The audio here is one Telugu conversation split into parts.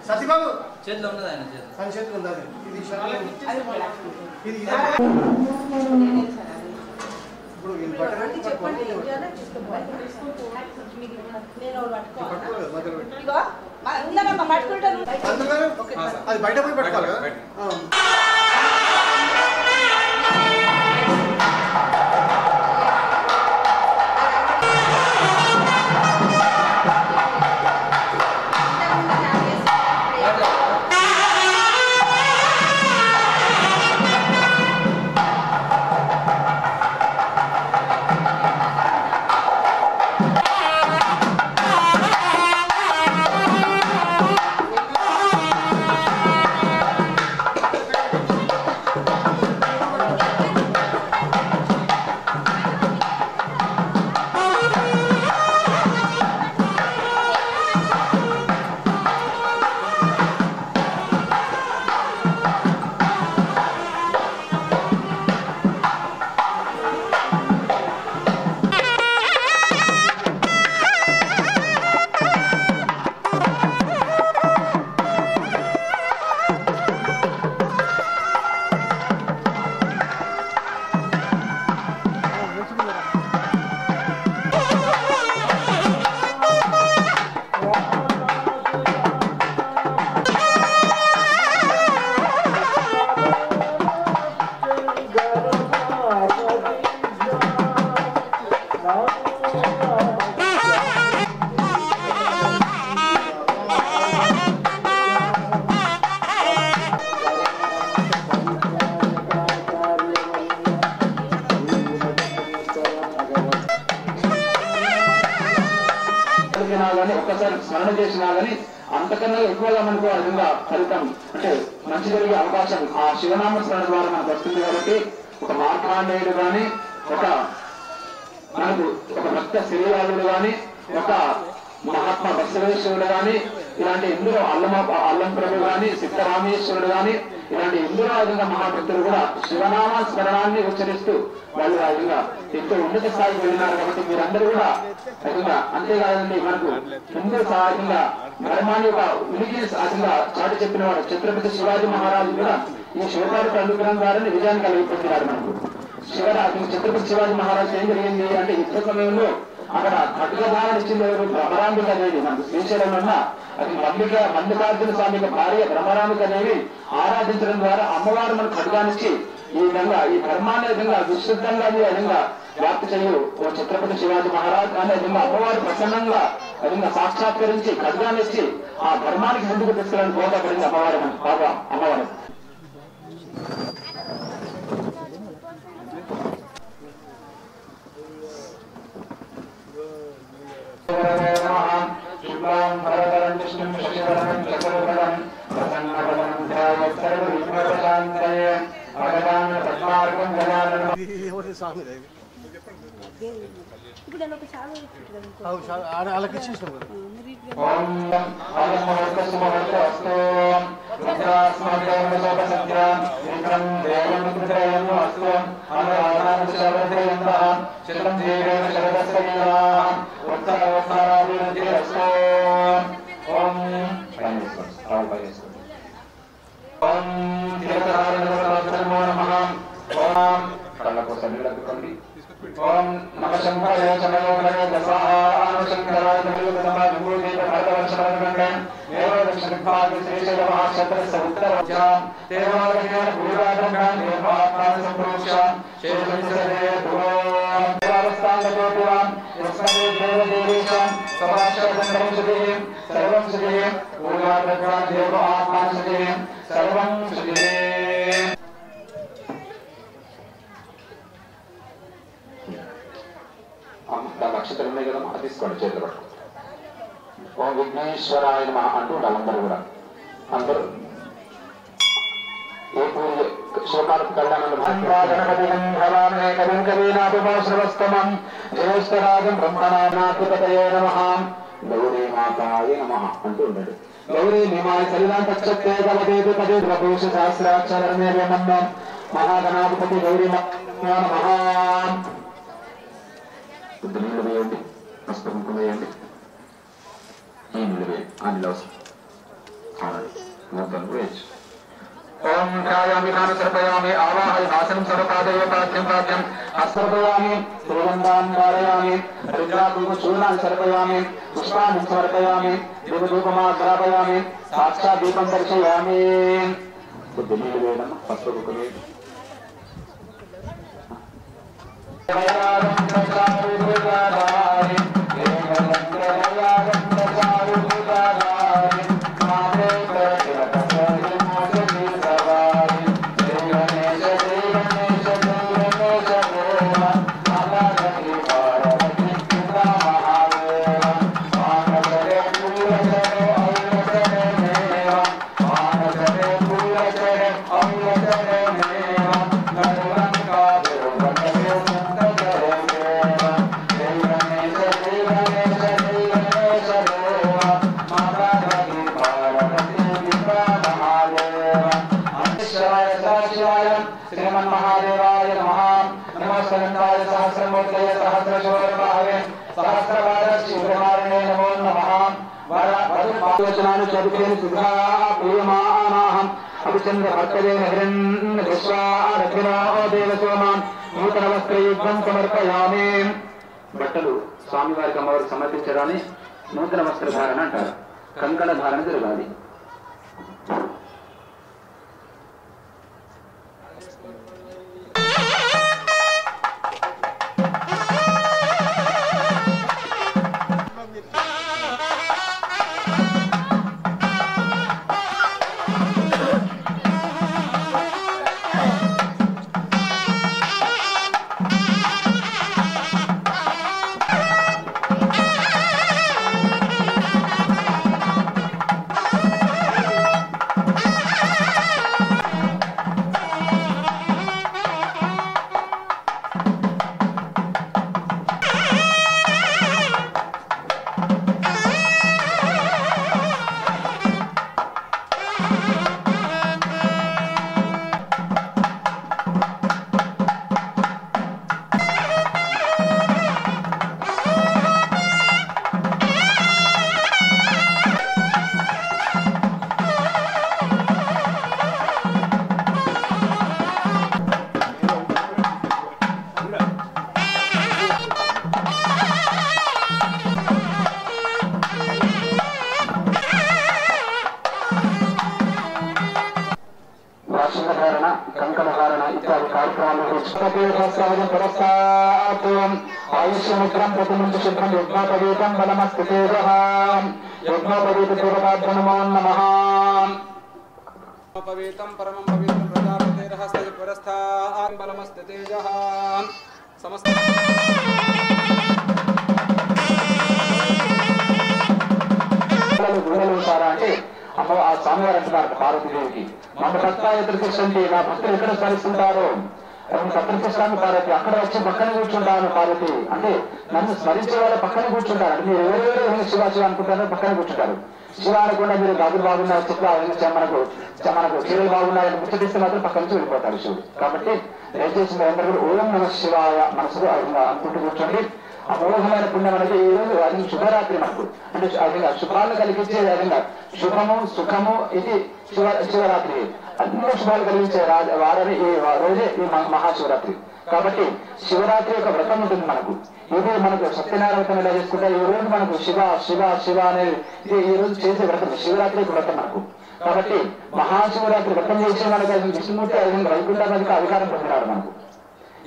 సత్యబాబు చేతిలో ఉన్నది ఆయన చేతిలో చేతిలో ఉండాలి ఇది ఇప్పుడు ఈ బట్టలు చెప్పండి అది బయట పోయి పట్టుకోవాలి కదా ఒక్కసారి స్మరణ చేసినా కానీ అంతకన్నా ఎక్కువగా మనకు ఆ విధంగా ఫలితం అంటే మంచి జరిగే అవకాశం ఆ శివనామ స్మరణ ద్వారా మనకు వస్తుంది కాబట్టి ఒక మార్కాండేయుడు కానీ మనకు ఒక భక్త శ్రీరాముడు కానీ ఒక మహాత్మా బసవేశ్వరుడు కానీ ఇలాంటి ఎందరో అల్లం ప్రభు కానీ సిద్ధరామేశ్వరుడు కానీ ఇలాంటి ఎందరో విధంగా మహాభక్తులు కూడా శివనామ స్మరణాన్ని ఉచ్చరిస్తూ వాళ్ళు ఆ విధంగా ఎంతో ఉన్నత స్థాయికి వెళ్ళినారు కాబట్టి మీరందరూ కూడా విధంగా అంతేకాదండి మనకు ఎంతో సహాయంగా ధర్మాన్ని ఒక ఉనికి సహజంగా చాటి చెప్పిన వాడు ఛత్రపతి శివాజీ మహారాజు కూడా ఈ శివపార్వతి అనుగ్రహం ద్వారానే విజయాన్ని కలిగిపోతున్నారు మనకు ఛత్రపతి శివాజీ మహారాజు ఏం జరిగింది అంటే యుద్ధ సమయంలో అక్కడ ఖడ్గదానం ఇచ్చింది భ్రమరాంబిక దేవి మనకు శ్రీశైలం ఉన్న అది మల్లికార్జున స్వామి భార్య భ్రమరాంబిక దేవి ఆరాధించడం ద్వారా అమ్మవారు మనకు ఖడ్గానిచ్చి ఈ విధంగా ఈ ధర్మాన్ని విధంగా విశుద్ధంగా ఈ విధంగా వ్యాప్తి చేయు ఓ ఛత్రపతి శివాజీ మహారాజ్ అనే విధంగా అమ్మవారు ప్రసన్నంగా విధంగా సాక్షాత్కరించి ఖడ్గానిచ్చి ఆ ధర్మానికి ముందుకు తీసుకెళ్ళని బోధపడింది అమ్మవారు బాబా అమ్మవారు శుక్లా స్వామి ఓం నమ శంకరాయ చంద్రమోహనాయ దశాహాయ శంకరాయ నమః విభూతి భరతవర్షవర్గండే దేవదక్షిణాది శ్రీశైల మహాక్షేత్ర సముద్రవచ దేవాలయ భూరాజంగాం దేవాత్మాన సంప్రోక్ష శేషమిసరే దురోం దేవస్థానగోపురం యస్మదే దేవదేవేశం సమాక్షేత్రం సుదే సర్వం సుదే భూరాజంగాం దేవాత్మాన సుదే సర్వం సుదే నక్షత్రం ఉన్నాయి కదా అది తీసుకోండి చేతులు పట్టు ఓం విఘ్నేశ్వరాయ నమః అంటూ వాళ్ళందరూ కూడా అందరూ ఏ పూజ శోకాలు కళ్యాణాలు కవీనాభిమోశ్రవస్తమం జ్యేష్ఠరాజం బ్రహ్మణానాధిపతయే నమః గౌరీ మాతాయ నమః అంటూ ఉంటాడు గౌరీ నిమాయ సలిలాంతక్షత్రే కవదేవి పదే ప్రభూష సహస్రాక్షరమే నమః మహాగణాధిపతి గౌరీ నమః నీళ్ళు వేయండి పసుపు కుంకుమ వేయండి ఈ నీళ్ళు వేయండి ఆ నీళ్ళు అవసరం మూతలు వేయచ్చు ఓం ధ్యాయామి కాను సర్పయామి ఆవాహయ నాశనం సర్వపాదయ పాద్యం పాద్యం అస్సర్పయామి శ్రీగంధాన్ని వారయామి రుద్రాకులు చూర్ణాన్ని సర్పయామి పుష్పాన్ని సమర్పయామి దీపధూపమాగ్రాపయామి సాక్షాత్ దీపం దర్శయామి కొద్ది నీళ్ళు వేయడం పసుపు కుంకుమ వేయండి श्रीमन्महादेवाय नमः नमस्करणाय सहस्रमूर्तये सहस्रशोरभावे सहस्रवादशिवकुमारिणे नमो नमः वचनानि चरितेन सुधा प्रियमानाहं अभिचन्द्र भक्तदेन हिरण्य विश्वारथिनो देवसोमान् नूतनवस्त्रयुग्मं समर्पयामि బట్టలు స్వామివారికి అమ్మవారు సమర్పించడాన్ని నూతన వస్త్రధారణ అంటారు కంకణ ధారణ జరగాలి కంకణధారణ ఇత్యాది కార్యక్రమాలు పురస్కారం ఆయుష్యమిత్రం ప్రతిమంచి శుభ్రం యజ్ఞోపవీతం బలమస్తి తేజః యజ్ఞోపవీత దేవతాభ్యో నమో నమః పవిత్రం పరమం పవిత్రం ప్రజాపతిర్హస్త పురస్థాన్ బలమస్తి తేజః సమస్త గుణలు ఉంటారా అంటే అమ్మ ఆ స్వామివారు అంటున్నారు పార్వతీదేవికి మన భక్త ఎదురు చూసండి నా భక్తులు ఎక్కడ స్మరిస్తుంటారో కత్తిరిస్తాను పార్వతి, అక్కడ వచ్చి పక్కన కూర్చుంటాను పార్వతి అంటే నన్ను స్మరించే వాళ్ళ పక్కన కూర్చుంటారు. మీరు ఎవరెవరు శివ శివ అనుకుంటారో పక్కన కూర్చుంటారు. శివ అనుకుండా మీరు గాజులు బాగున్నారు చెట్లు మనకు చీరలు బాగున్నాయని ముచ్చటిస్తే మాత్రం పక్క నుంచి వెళ్ళిపోతారు శివుడు. కాబట్టి దయచేసి మీరందరూ కూడా ఓం నమ శివాయ మనసులో అనుకుంటూ కూర్చోండి. అమోఘమైన పుణ్యం అనేది ఈ రోజు అది శుభరాత్రి మనకు అంటే విధంగా శుభాలను కలిగించే విధంగా శుభము సుఖము ఇది శివరాత్రి అన్ని శుభాలు కలిగించే వారని ఈ రోజే ఈ మహాశివరాత్రి. కాబట్టి శివరాత్రి యొక్క వ్రతం ఉంటుంది మనకు. ఇది మనకు సత్యనారాయణ వ్రతం ఎలా చేసుకుంటే ఈ రోజు మనకు శివ శివ శివ అనేది ఈ రోజు చేసే వ్రతం శివరాత్రి యొక్క వ్రతం మనకు. కాబట్టి మహాశివరాత్రి వ్రతం చేసే మనకు విష్ణుమూర్తి వైకుంఠానికి అధికారం పొందినాడు. మనకు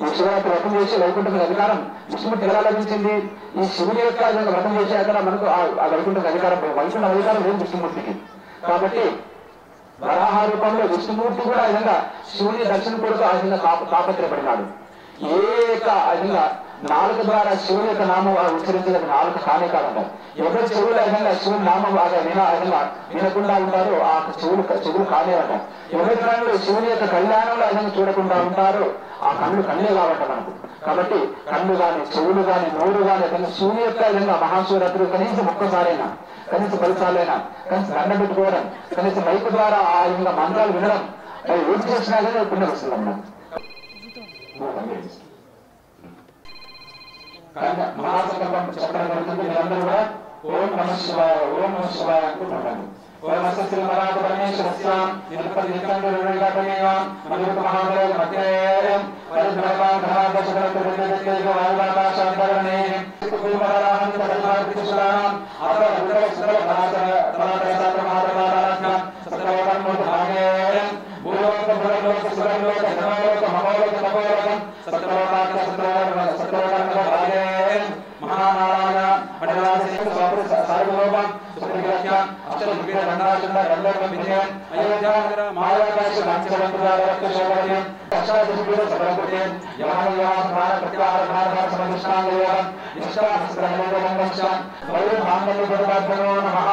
ఈ శివరాత్రి వ్రతం చేసి వైకుంఠానికి అధికారం విష్ణుమూర్తి ఎలా లభించింది? ఈ శివుని యొక్క వ్రతం చేసే అక్కడ మనకు ఆ వైకుంఠానికి అధికారం లేదు విష్ణుమూర్తికి. కాబట్టి వరాహ రూపంలో విష్ణుమూర్తి కూడా ఆ విధంగా శివుని దర్శనం కొరకు ఆ విధంగా తాపత్రపడినాడు. ఏ యొక్క ఆ విధంగా నాలుక ద్వారా శివుని యొక్క నామం ఉచ్చరించడానికి నాలుక కానే కాదంటారు. ఎవరి చెవులు ఆ విధంగా శివుని నామం వినకుండా ఉంటారో ఆ చెవులు కానే అంటారు. ఎవరి కళ్ళు శివుని యొక్క కళ్యాణంలో ఆ విధంగా చూడకుండా ఉంటారో ఆ కళ్ళే కావట మనకు. కాబట్టి కళ్ళు గాని చెవులు గాని నోరు గాని శివుని యొక్క విధంగా మహాశివరాత్రి కనీసం ఒక్కసారైనా కనీసం 10 సార్లైనా కనీసం దండం పెట్టుకోవడం కనీసం మైకు ద్వారా ఆ విధంగా మంత్రాలు వినడం అది ఏం చేసినా కానీ పుణ్యం వస్తుంది అన్నమాట. మహాసంకల్పం చెప్పడం జరుగుతుంది. మీరందరూ కూడా ఓం నమ శివాయ ఓం నమ శివాయ అనుకుంటున్నాను. ఓం అస్య శ్రీ మరాఠ పరమేశ్వరస్యాం తిరుపతి నిత్యంగేయం మధురక మహాదేవ మధ్యేయం పరిభ్రమం ధనాదశకరతేజేజేజ వాయువాకాశాంతరణే కుమారాహం తదనాదిశులాం అపర ఉదర సుదర పరాతరసాత మహాదేవారాజ్ఞ సత్రవతం భాగేయం భూలోక భూలోక సురలోక ధనలోక మహోలోక తపోలోకం సత్రవతాక సత్రవతం భాగేయం మహానారాయణ మండలాసేన స్వామి సార్వభౌమం సుప్రజ్ఞాన్ అక్షరవిగ్రహ దండాచండ దండోక విజయం అయోధ్యానగర మాయాకాశ కాంచవంతురారక్త శోభయం అష్టాదశపీఠ సబలపుత్యం యమహయా ప్రాణ ప్రత్యాహార భారభార సమదృష్టాంగయోగం నిష్ఠాస్త్రహోగమంగంశం వయో మాంగళ్య పరమాత్మనో నమః.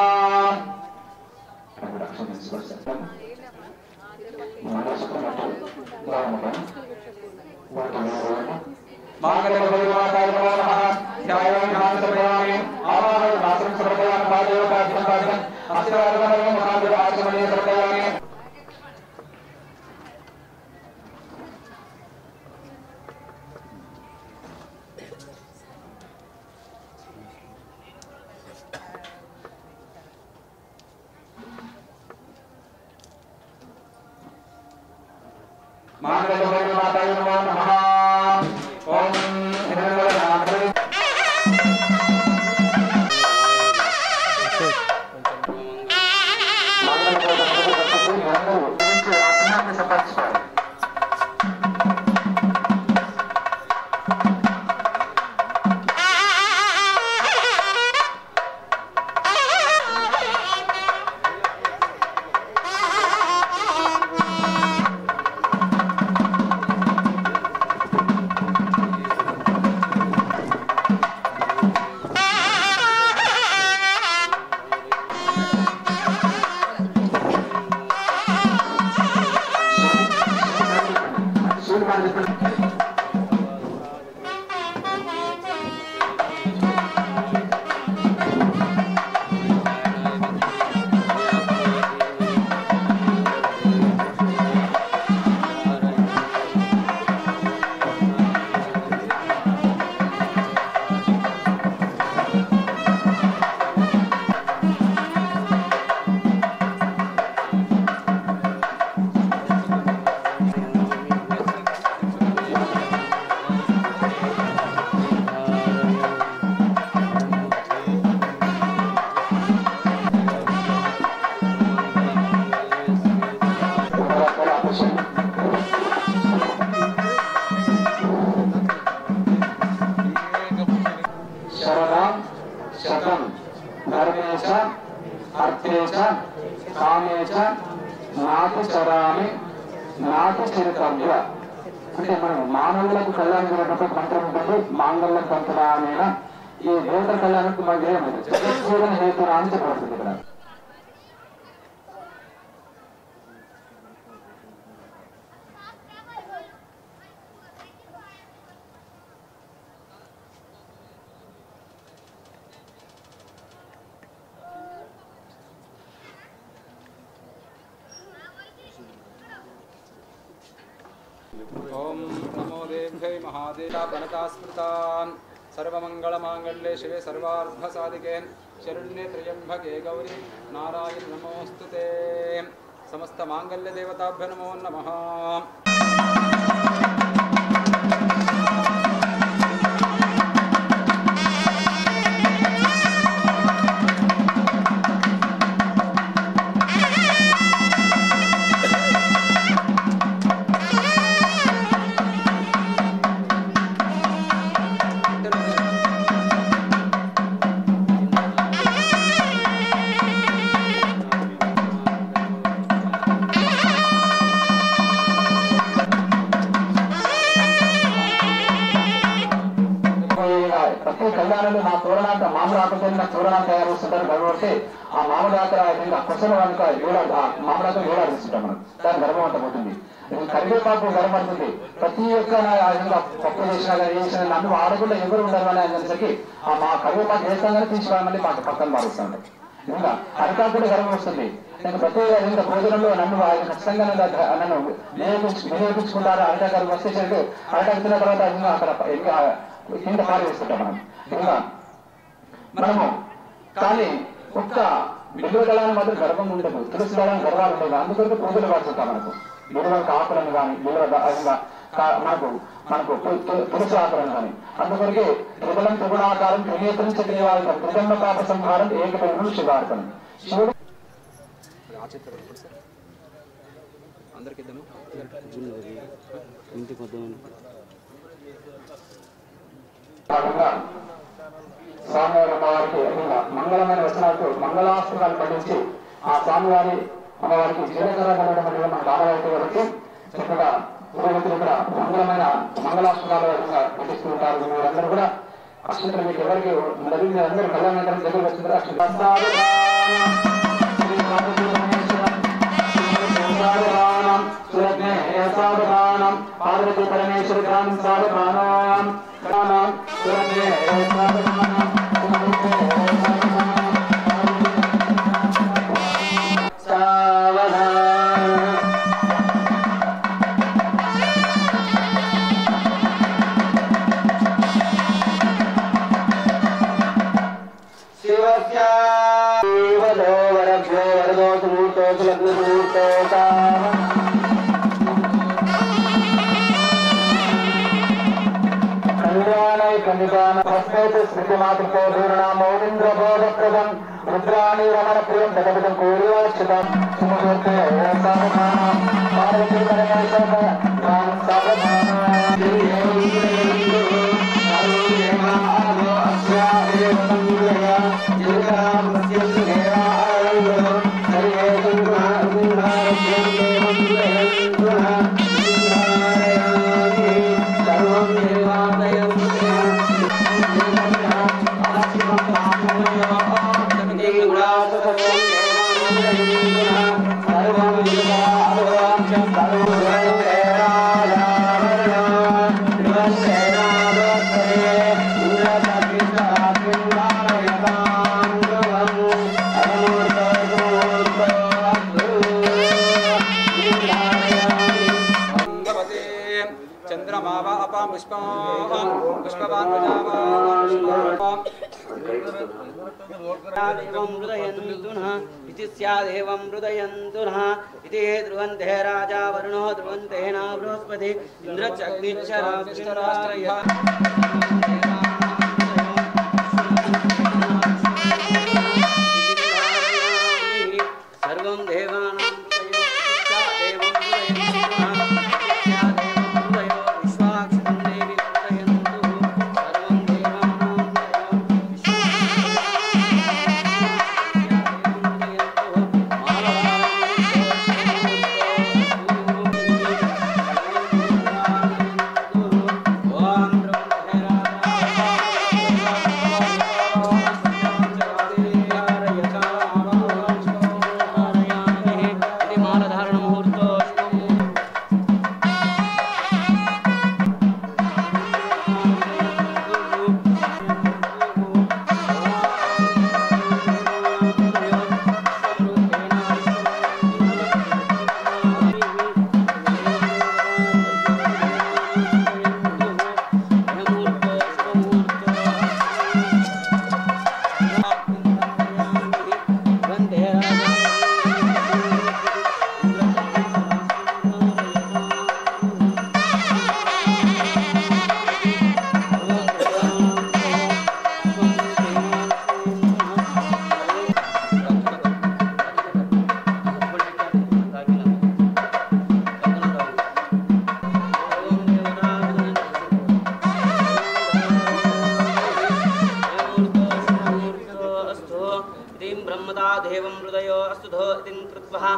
అంటే మనం మానవులకు కళ్యాణం జరిగినప్పుడు మంత్రం ఉంటుంది మాంగళ్యం పంచడామైన ఈ దేవతల కళ్యాణానికి మధ్య జగత్పూరణ హేతురా అని చెప్పబడుతుంది ఇక్కడ. ఓం నమో దేవ్యై మహాదేవా ప్రణతాస్మృతాన్ సర్వమంగళమాంగళ్యే శివే సర్వార్థసాధికే శరణ్యే త్ర్యంబకే గౌరీ నారాయణ నమోస్తుతే సమస్త మాంగళ్య దేవతాభ్య నమో నమః. కళ్యాణంలో నా తోరణాంత మామూలు ఆకుతున్న తోరణాలు తయారు చేస్తుంటారు కాబట్టి ఆ మామూలు ఆకర కొసలు కనుక మామూలు ఆకలు ఏడాడిస్తుంటాం మనం దాని గర్భం అంతా పోతుంది. కరివేపాకు గర్భపడుతుంది. ప్రతి ఒక్క పప్పు చేసినా కానీ చేసినా నన్ను ఆడకుండా ఎవరు ఉండరు అని అనేసరికి ఆ మా కరివేపాకు వేస్తాగానే తీసుకురామని మాకు పక్కన మారుస్తాను. ఇంకా అరికాకు కూడా గర్భం వస్తుంది. నేను ప్రతి ఇంకా భోజనంలో నన్ను ఖచ్చితంగా నన్ను వినియోగించుకుంటారు. అరికాకు గర్భం వచ్చేసరికి అరికాకు తిన్న తర్వాత ఇంకా అక్కడ ఇంకా కింద పాలు వేస్తుంటాం మనం. ఇంకా మనము కానీ ఒక్క బిల్వ దళాన్ని మాత్రం గర్భం ఉండదు, తులసి దళాన్ని గర్వాలు ఉండదు. అందుకొరకు పూజలు పడుతుంటాం. మనకు బిల్వ ఆకులను కానీ మనకు మనకు తులసి ఆకులను కానీ అందుకొరకే త్రిబలం త్రిగుణాకారం త్రినేత్రం చక్రవాదం త్రిజన్మ పాప సంహారం ఏకపరిణం శివార్పణం. శివుడు అందరికి స్వామివారి అమ్మవారికి మంగళమైన వచనాలతో మంగళాస్త్రాలు పండించి ఆ స్వామివారి అమ్మవారికి జీలకర్ర కలగడం మనకు ఆనవాయితీ వరకు చక్కగా పురోగతులు కూడా మంగళమైన మంగళాస్త్రాలు పండిస్తూ ఉంటారు. మీరందరూ కూడా అక్షంతలు మీకు ఎవరికి అందరూ కళ్యాణం దగ్గర వచ్చిందో సాధునాం పార్వతీ పరమేశ్వర గ్రామం సాధునాం స్మృతిమాతృతో మౌలింద్రబోధప్రదం రుద్రాణి రమణ ప్రియం జగపదం కోరివాక్షితం పార్వతీ పరమేశ్వర इति ध्रुवन्ते राजा वरुणो ध्रुवन्ते न बृहस्पति इंद्रचग्निश्चराष्ट्रय सर्वं देवानां सम्मता देवं हृदयो अस्तुधो इति कृत्वा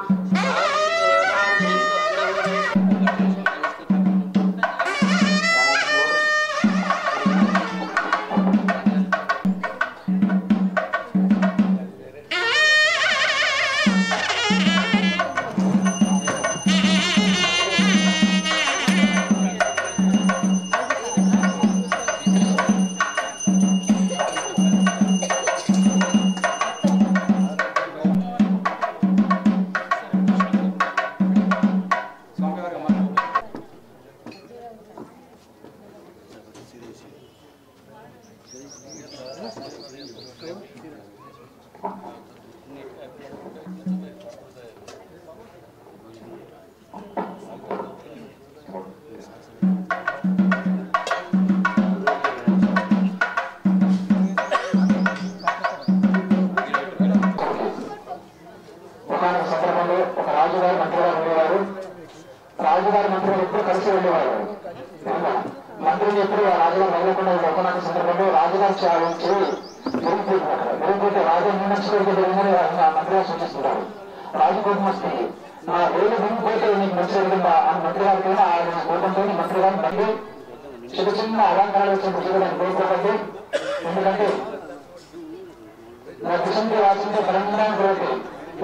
రాజుగారి మంత్రులు ఎప్పుడు కలిసి వెళ్ళేవారు. మంత్రులు ఎప్పుడు రాజుగారు వెళ్ళకుండా ఒకనాటి సందర్భంలో రాజుగారు చేయించి వెళ్ళిపోతే రాజు నిర్ణయించుకోవడం జరిగిందని మంత్రిగా సూచిస్తున్నారు. రాజు కోపం వస్తే నా వేలు వినిపోతే నీకు మంచి జరిగిందా అని మంత్రి గారికి ఆయన కోపంతో మంత్రి గారిని బండి చిన్న చిన్న అలంకారాలు వచ్చినప్పుడు చూడడానికి కోరుకోకండి. ఎందుకంటే నా దిశంలో వాచించే బలంగానే కోరితే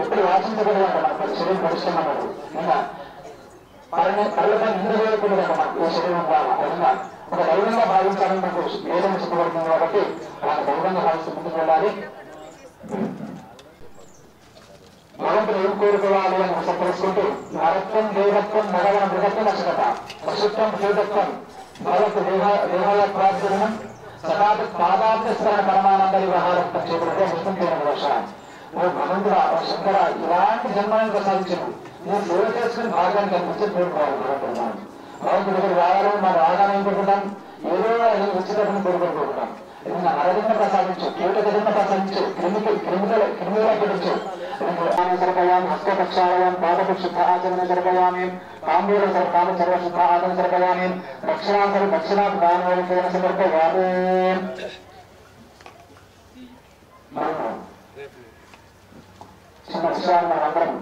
ఎప్పుడు వాచించకూడదంట మనకు శరీరం పరిశ్రమన్నారు. ఇంకా కళ్ళపై నిండు వేయకూడదంట మనకు ఈ శరీరం ద్వారా విధంగా ఒక దైవంగా భావించాలని మనకు వేదం చెప్పబడుతుంది కాబట్టి అలాంటి దైవంగా భావిస్తూ ముందుకు వెళ్ళాలి. భగవంతుడు ఏం కోరుకోవాలి అని ఒకసారి తెలుసుకుంటూ నరత్వం దేవత్వం నగవన మృగత్వం నక్షత పశుత్వం కీటత్వం భగవత్ దేహాయ ప్రార్థనం సదాపి పాదాభ్యస్కరణ పరమానంద వ్యవహారం చేపడితే ముఖ్యం చేయడం వర్ష నువ్వు భగవంతుడు శంకర ఇలాంటి జన్మాన్ని ప్రసాదించను నువ్వు సేవ చేసుకుని భాగాన్ని కనిపించి కోరుకోవాలి. భగవంతుడి దగ్గర రావాలని మన రాగానే ఏం కోరుకుంటాం, ఏదో ఉచితని కోరుకుంటాం. నరజన్మ ప్రసాదించు, కీటక జన్మ ప్రసాదించు, క్రిమిగా పెట్టచ్చు. సర్పయామి హస్తపక్షాలయం పాదపు శుద్ధ ఆచరణ సర్పయామి కాంబూర కామ సర్వ శుద్ధ ఆచరణ సర్పయామి దక్షిణాంతర దక్షిణాకు దాన సమర్పయామి. చిన్న విషయాన్ని మనం అందరం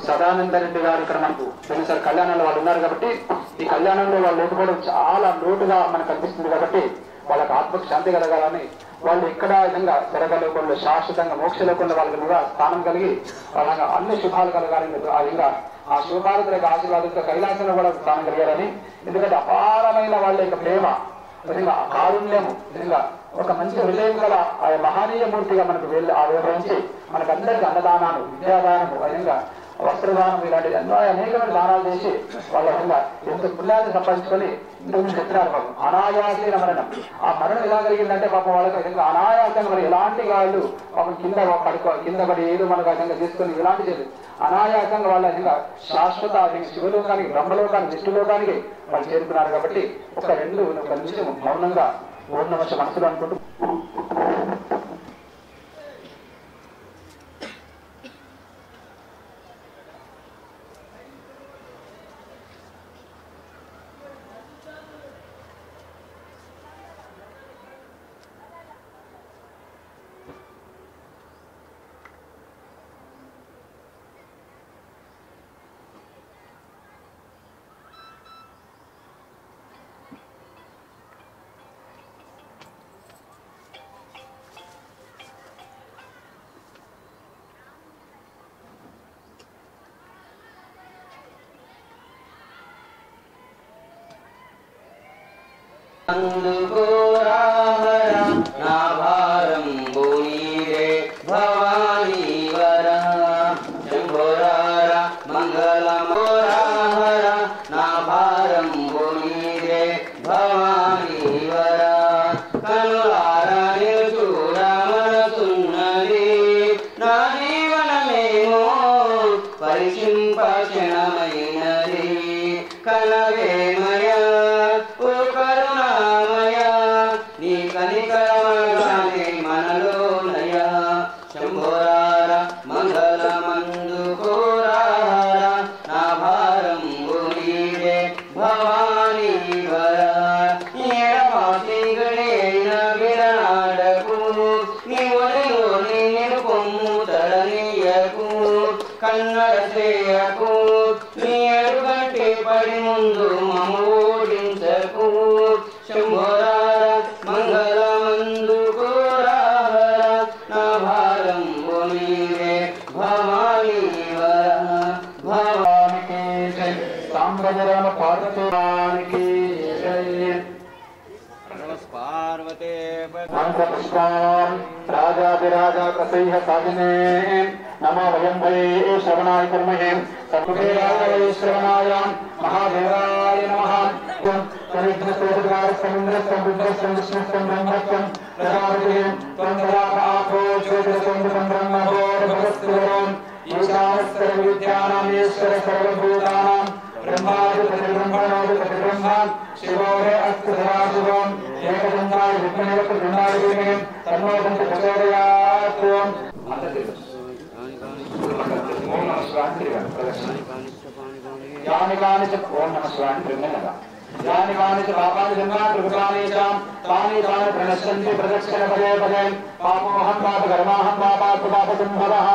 సదానంద రెడ్డి గారు ఇక్కడ మనకు పోయినసారి కళ్యాణంలో వాళ్ళు ఉన్నారు కాబట్టి ఈ కళ్యాణంలో వాళ్ళు లేకపోవడం చాలా లోటుగా మనకు కనిపిస్తుంది కాబట్టి వాళ్ళకి ఆత్మకు శాంతి కలగాలని వాళ్ళు ఇక్కడ విధంగా స్వర్గలోకంలో శాశ్వతంగా మోక్షలోకంలో వాళ్ళకి కూడా స్థానం కలిగి అలాగా అన్ని శుభాలు కలగాలని ఆ విధంగా ఆ శుభాలతో ఆశీర్వాదంతో కైలాసంలో కూడా స్థానం కలిగారని. ఎందుకంటే అపారమైన వాళ్ళ యొక్క ప్రేమ విధంగా కారుణ్యము విధంగా ఒక మంచి హృదయం గల ఆ మహనీయ మూర్తిగా మనకు వెళ్ళి ఆవిర్భవించి మనకందరికీ అన్నదానాలు విద్యాదానము విధంగా వస్త్రదానం ఇలాంటి ఎన్నో అనేకమైన దానాలు చేసి వాళ్ళ విధంగా ఎంత పుణ్యాన్ని సంపాదించుకొని ఇంతకుముందు చెప్తున్నారు పాపం అనాయాసైన మరణం. ఆ మరణం ఎలా కలిగిందంటే పాపం వాళ్ళకి విధంగా అనాయాసంగా మరి ఎలాంటి వాళ్ళు పాపం కింద పడి ఏదో మనకు విధంగా తీసుకొని ఇలాంటి చేయలేదు. అనాయాసంగా వాళ్ళ విధంగా శాశ్వత శివలోకానికి బ్రహ్మలోకానికి విష్ణులోకానికి వాళ్ళు చేరుకున్నారు. కాబట్టి ఒక నిమిషం మౌనంగా ఓం నమః మనసులో అనుకుంటూ అందుకోరాహరా నా భారం భూమిరే భవానీ వర శంభోరార మంగళమోరాహరా నా భారం భూమిరే భవానీ వర కనులారా చూడ మనసున్నది నా జీవనమేమో పరిశింప క్షణమైనది కలవేమయ నీ కనికరమయ पुष्पान् राजाधिराजा प्रसह्य साधिने नमो वयं वै श्रवणाय कुर्महे सर्वदेवाय वै श्रवणाय महादेवाय नमः समुद्रस्तं बुद्धस्तं विष्णुस्तं ब्रह्मस्तं प्रजापतिं त्वं तदापो ज्योतिरसं ब्रह्मभोर्भवस्वरम् ईशानस्तर्वविद्यानाम् ईश्वर सर्वभूतानां ब्रह्मा शिवो हे अस्तु सदाशिवम् एकदन्ताय विद्महे वक्रतुण्डाय धीमहि तन्नो दन्ति प्रचोदयात्। ओम नमः शिवाय यानि कानि च ओम नमः शिवाय त्रिमेनगा यानि कानि च पापानि जन्मान्तर्गतानि च तानि तानि प्रणश्यन्ति प्रदक्षिण पदे पदे पापोऽहं पापकर्माहं पापात्मपापसम्भवः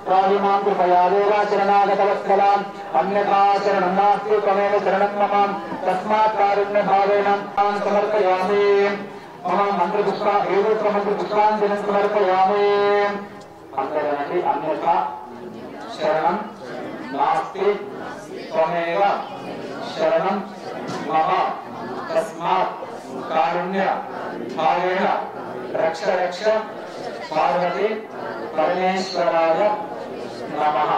प्राहिमां कृपया देवा शरणागतवत्सलाम् अन्यथा शरणं नास्ति त्वमेव शरणं मम तस्मात् कारुण्यभावेन तान् समर्पयामि मम मन्त्रपुष्पा एवोक्तमन्त्रपुष्पाञ्जलिं समर्पयामि अन्तरनति अन्यथा शरणं नास्ति त्वमेव शरणं मम तस्मात् कारुण्यभावेन रक्ष रक्ष पार्वती परमेश्वराय नमः।